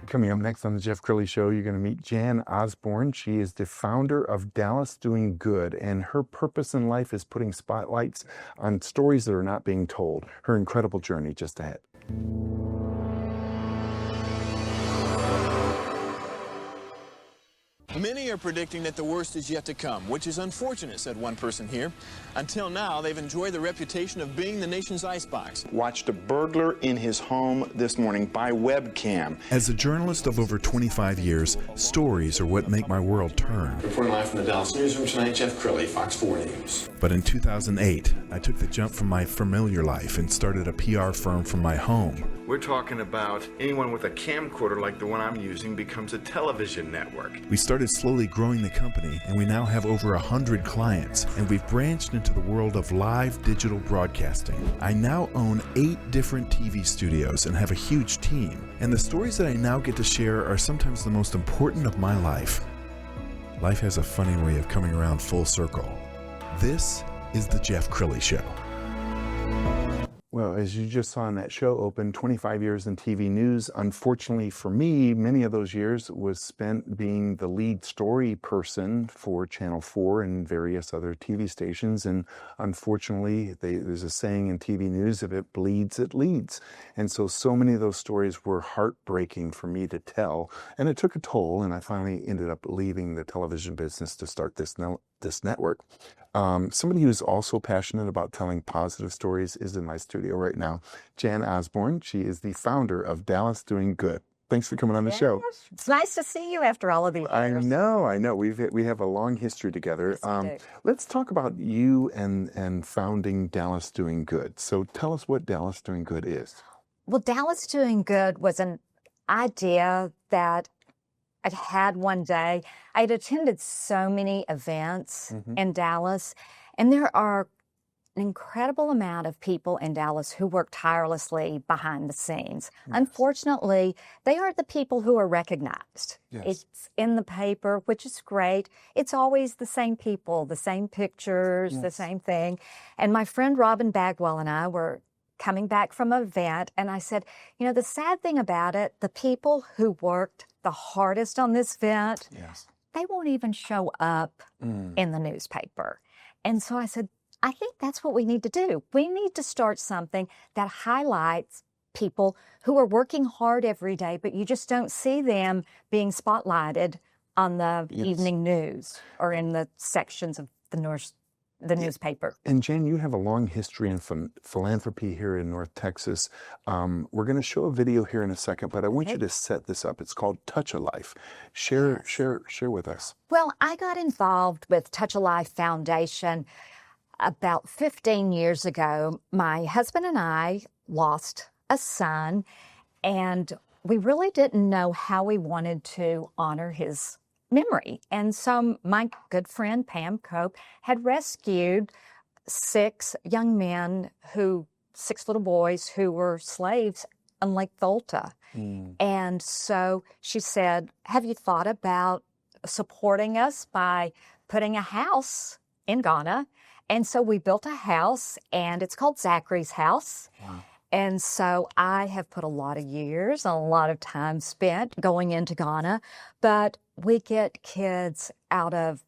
Coming up next on the Jeff Crilley Show, you're going to meet Jan Osborn. She is the founder of Dallas Doing Good, and her purpose in life is putting spotlights on stories that are not being told. Her incredible journey just ahead. Many are predicting that the worst is yet to come, which is unfortunate, said one person here. Until now, they've enjoyed the reputation of being the nation's icebox. Watched a burglar in his home this morning by webcam. As a journalist of over 25 years, stories are what make my world turn. Reporting live from the Dallas newsroom tonight, Jeff Crilley, Fox 4 News. But in 2008, I took the jump from my familiar life and started a PR firm from my home. We're talking about anyone with a camcorder like the one I'm using becomes a television network. We started slowly growing the company, and we now have over 100 clients, and we've branched into the world of live digital broadcasting. I now own 8 different TV studios and have a huge team, and the stories that I now get to share are sometimes the most important of my life. Life has a funny way of coming around full circle. This is the Jeff Crilley Show. Well, as you just saw in that show open, 25 years in TV news. Unfortunately for me, many of those years was spent being the lead story person for Channel 4 and various other TV stations. And unfortunately, there's a saying in TV news, if it bleeds, it leads. And so many of those stories were heartbreaking for me to tell. And it took a toll, and I finally ended up leaving the television business to start this network. Somebody who's also passionate about telling positive stories is in my studio right now, Jan Osborn. She is the founder of Dallas Doing Good. Thanks for coming on the show. It's nice to see you after all of these years. I know. We have a long history together. Yes, let's talk about you and founding Dallas Doing Good. So tell us what Dallas Doing Good is. Well, Dallas Doing Good was an idea that I'd had one day. I'd attended so many events in Dallas, and there are an incredible amount of people in Dallas who work tirelessly behind the scenes. Yes. Unfortunately, they aren't the people who are recognized. Yes. It's in the paper, which is great. It's always the same people, the same pictures, yes, the same thing. And my friend Robin Bagwell and I were coming back from an event, and I said, you know, the sad thing about it, the people who worked the hardest on this event, yes, they won't even show up in the newspaper. And so I said, I think that's what we need to do. We need to start something that highlights people who are working hard every day, but you just don't see them being spotlighted on the evening news or in the sections of the newspaper. And Jan, you have a long history in philanthropy here in North Texas. We're going to show a video here in a second, but I want you to set this up. It's called Touch a Life. Share with us. Well, I got involved with Touch a Life Foundation about 15 years ago. My husband and I lost a son, and we really didn't know how we wanted to honor his memory. And so my good friend Pam Cope had rescued 6 young men 6 little boys who were slaves on Lake Volta. And so she said, have you thought about supporting us by putting a house in Ghana? And so we built a house, and it's called Zachary's House. Wow. And so I have put a lot of years, a lot of time spent going into Ghana, but we get kids out of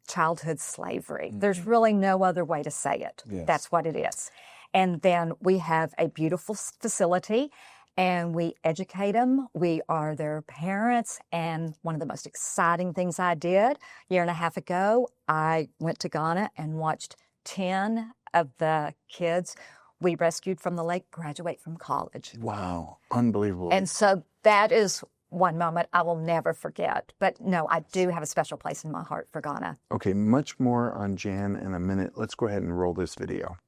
childhood slavery. There's really no other way to say it. Yes. That's what it is. And then we have a beautiful facility, and we educate them. We are their parents. And one of the most exciting things I did a year and a half ago, I went to Ghana and watched 10 of the kids we rescued from the lake graduate from college. Wow, unbelievable. And so that is one moment I will never forget. But no, I do have a special place in my heart for Ghana. Okay, much more on Jan in a minute. Let's go ahead and roll this video.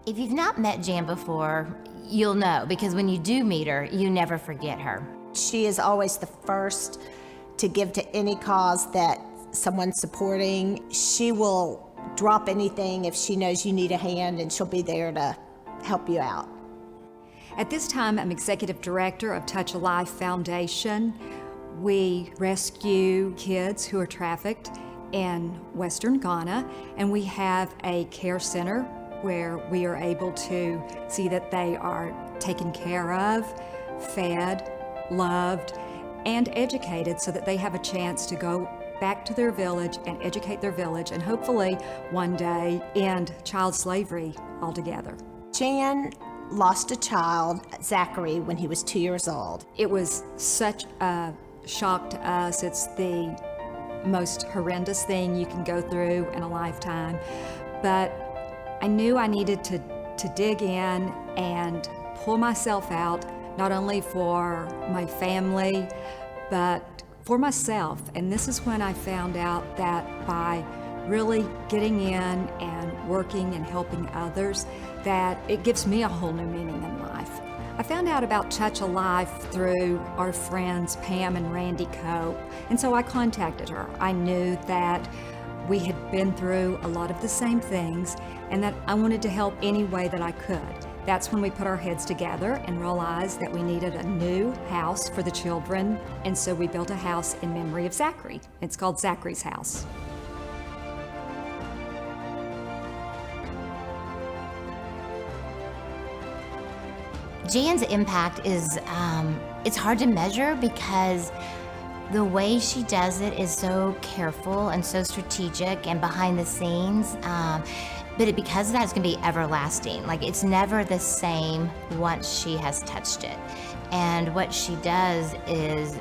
If you've not met Jan before, you'll know, because when you do meet her, you never forget her. She is always the first to give to any cause that someone's supporting. She will drop anything if she knows you need a hand, and she'll be there to help you out. At this time, I'm Executive Director of Touch a Life Foundation. We rescue kids who are trafficked in Western Ghana, and we have a care center where we are able to see that they are taken care of, fed, loved, and educated so that they have a chance to go back to their village and educate their village and hopefully one day end child slavery altogether. Jan lost a child, Zachary, when he was 2 years old. It was such a shock to us. It's the most horrendous thing you can go through in a lifetime. But I knew I needed to dig in and pull myself out, not only for my family, but for myself. And this is when I found out that by really getting in and working and helping others, that it gives me a whole new meaning in life. I found out about Touch a Life through our friends Pam and Randy Coe, and so I contacted her. I knew that we had been through a lot of the same things and that I wanted to help any way that I could. That's when we put our heads together and realized that we needed a new house for the children, and so we built a house in memory of Zachary. It's called Zachary's House. Jan's impact is, it's hard to measure because the way she does it is so careful and so strategic and behind the scenes. But because of that, it's gonna be everlasting. Like, it's never the same once she has touched it. And what she does is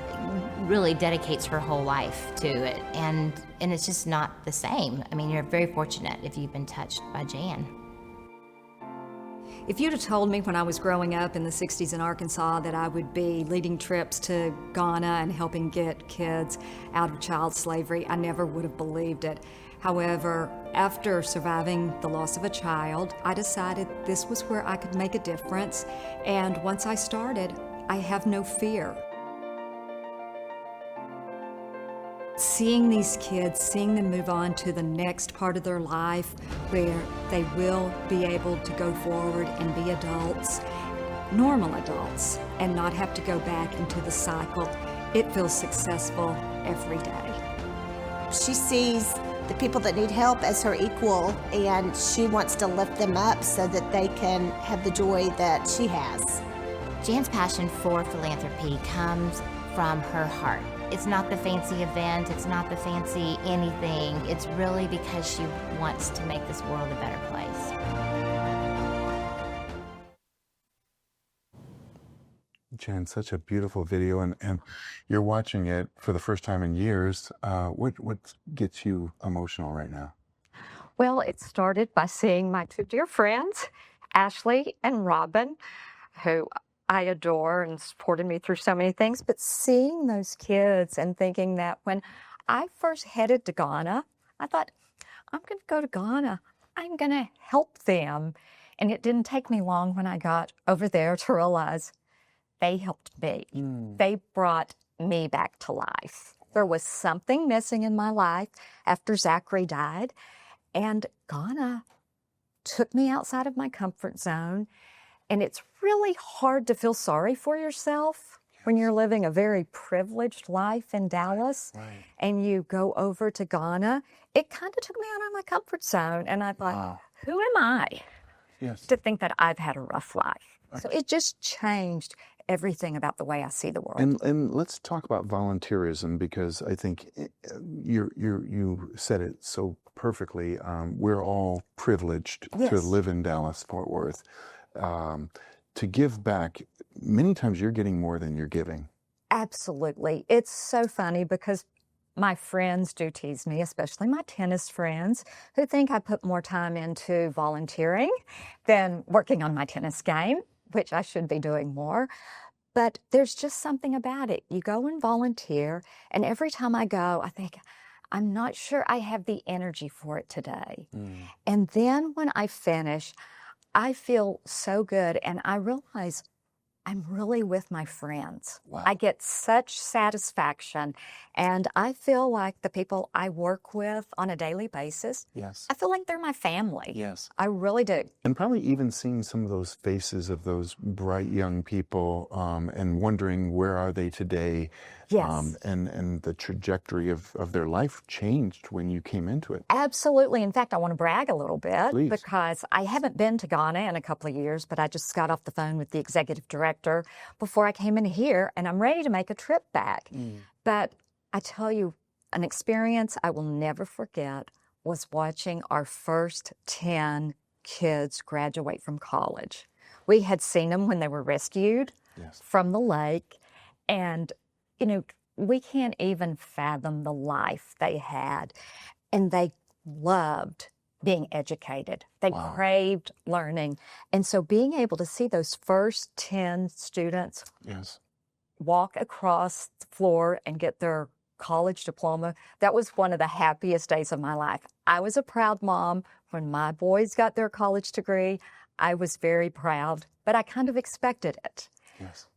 really dedicates her whole life to it. And it's just not the same. I mean, you're very fortunate if you've been touched by Jan. If you'd have told me when I was growing up in the 60s in Arkansas that I would be leading trips to Ghana and helping get kids out of child slavery, I never would have believed it. However, after surviving the loss of a child, I decided this was where I could make a difference. And once I started, I have no fear. Seeing these kids, seeing them move on to the next part of their life where they will be able to go forward and be adults, normal adults, and not have to go back into the cycle, it feels successful every day. She sees the people that need help as her equal, and she wants to lift them up so that they can have the joy that she has. Jan's passion for philanthropy comes from her heart. It's not the fancy event, it's not the fancy anything. It's really because she wants to make this world a better place. Jan, such a beautiful video, and you're watching it for the first time in years. What gets you emotional right now? Well, it started by seeing my two dear friends, Ashley and Robin, who I adore and supported me through so many things, but seeing those kids and thinking that when I first headed to Ghana, I thought, I'm going to go to Ghana. I'm going to help them. And it didn't take me long when I got over there to realize they helped me. They brought me back to life. There was something missing in my life after Zachary died, and Ghana took me outside of my comfort zone. And it's really hard to feel sorry for yourself when you're living a very privileged life in Dallas, and you go over to Ghana. It kind of took me out of my comfort zone, and I thought, who am I to think that I've had a rough life? So it just changed everything about the way I see the world. And let's talk about volunteerism, because I think you said it so perfectly. We're all privileged to live in Dallas, Fort Worth. To give back, many times you're getting more than you're giving. Absolutely. It's so funny because my friends do tease me, especially my tennis friends, who think I put more time into volunteering than working on my tennis game, which I should be doing more. But there's just something about it. You go and volunteer, and every time I go, I think, I'm not sure I have the energy for it today. And then when I finish, I feel so good, and I realize I'm really with my friends. I get such satisfaction, and I feel like the people I work with on a daily basis, I feel like they're my family. I really do. And probably even seeing some of those faces of those bright young people and wondering where are they today, Yes. And the trajectory of their life changed when you came into it. Absolutely. In fact, I want to brag a little bit Please. because I haven't been to Ghana in a couple of years, but I just got off the phone with the executive director before I came in here, and I'm ready to make a trip back. But I tell you, an experience I will never forget was watching our first 10 kids graduate from college. We had seen them when they were rescued from the lake, and we can't even fathom the life they had. And they loved being educated. They craved learning. And so being able to see those first 10 students walk across the floor and get their college diploma, that was one of the happiest days of my life. I was a proud mom. When my boys got their college degree, I was very proud, but I kind of expected it.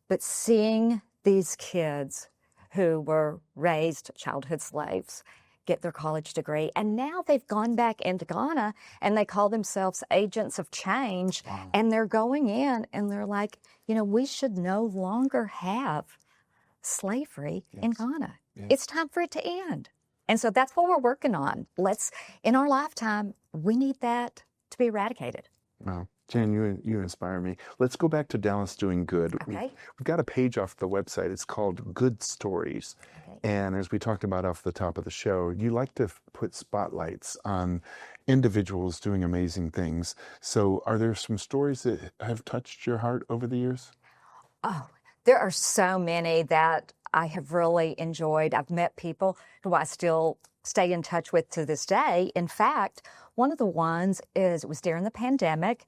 But seeing these kids who were raised childhood slaves get their college degree, and now they've gone back into Ghana and they call themselves agents of change, and they're going in and they're like, we should no longer have slavery in Ghana. It's time for it to end. And so that's what we're working on. In our lifetime, we need that to be eradicated. Wow. Jan, you inspire me. Let's go back to Dallas Doing Good. Okay. We've got a page off the website. It's called Good Stories. Okay. And as we talked about off the top of the show, you like to put spotlights on individuals doing amazing things. So are there some stories that have touched your heart over the years? Oh, there are so many that I have really enjoyed. I've met people who I still stay in touch with to this day. In fact, one of the ones it was during the pandemic,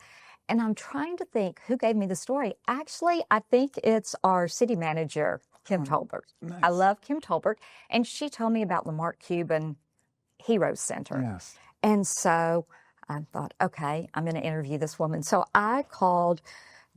and I'm trying to think who gave me the story. Actually, I think it's our city manager, Kim Tolbert. Nice. I love Kim Tolbert, and she told me about the Mark Cuban Heroes Center. Yes. And so I thought, okay, I'm going to interview this woman. So I called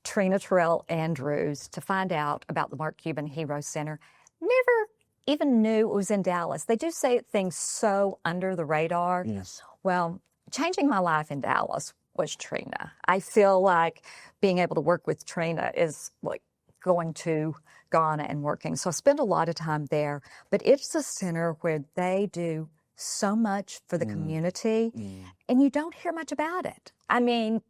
Trina Terrell Andrews to find out about the Mark Cuban Heroes Center. Never even knew it was in Dallas. They do say things so under the radar. Yes. Well, changing my life in Dallas was Trina. I feel like being able to work with Trina is like going to Ghana and working. So I spend a lot of time there. But it's a center where they do so much for the community, and you don't hear much about it. I mean,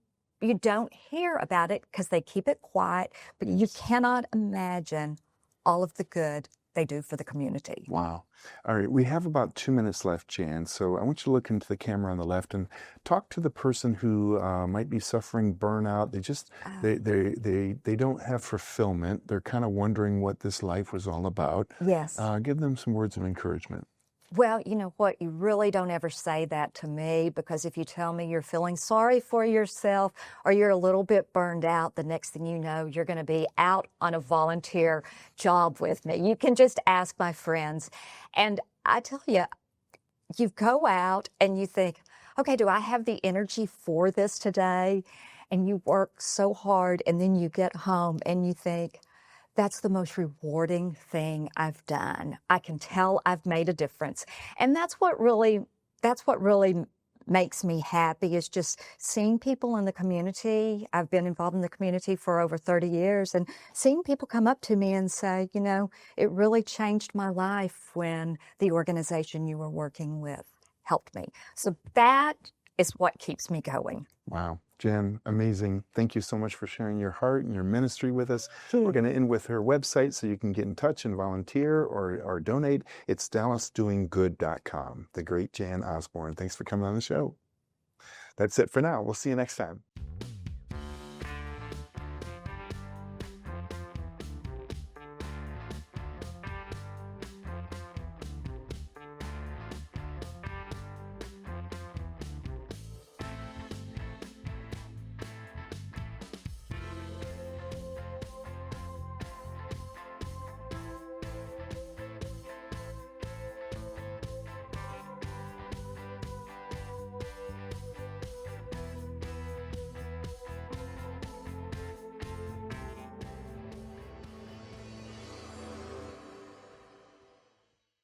you don't hear about it because they keep it quiet, but you cannot imagine all of the good they do for the community. Wow. All right. We have about 2 minutes left, Jan. So I want you to look into the camera on the left and talk to the person who might be suffering burnout. They just, they don't have fulfillment. They're kind of wondering what this life was all about. Yes. Give them some words of encouragement. Well, you know what? You really don't ever say that to me, because if you tell me you're feeling sorry for yourself or you're a little bit burned out, the next thing you know, you're going to be out on a volunteer job with me. You can just ask my friends. And I tell you, you go out and you think, okay, do I have the energy for this today? And you work so hard, and then you get home and you think, that's the most rewarding thing I've done. I can tell I've made a difference. And that's what really makes me happy, is just seeing people in the community. I've been involved in the community for over 30 years, and seeing people come up to me and say, you know, it really changed my life when the organization you were working with helped me. So that is what keeps me going. Wow. Jan, amazing. Thank you so much for sharing your heart and your ministry with us. We're going to end with her website so you can get in touch and volunteer or donate. It's dallasdoinggood.com. The great Jan Osborn. Thanks for coming on the show. That's it for now. We'll see you next time.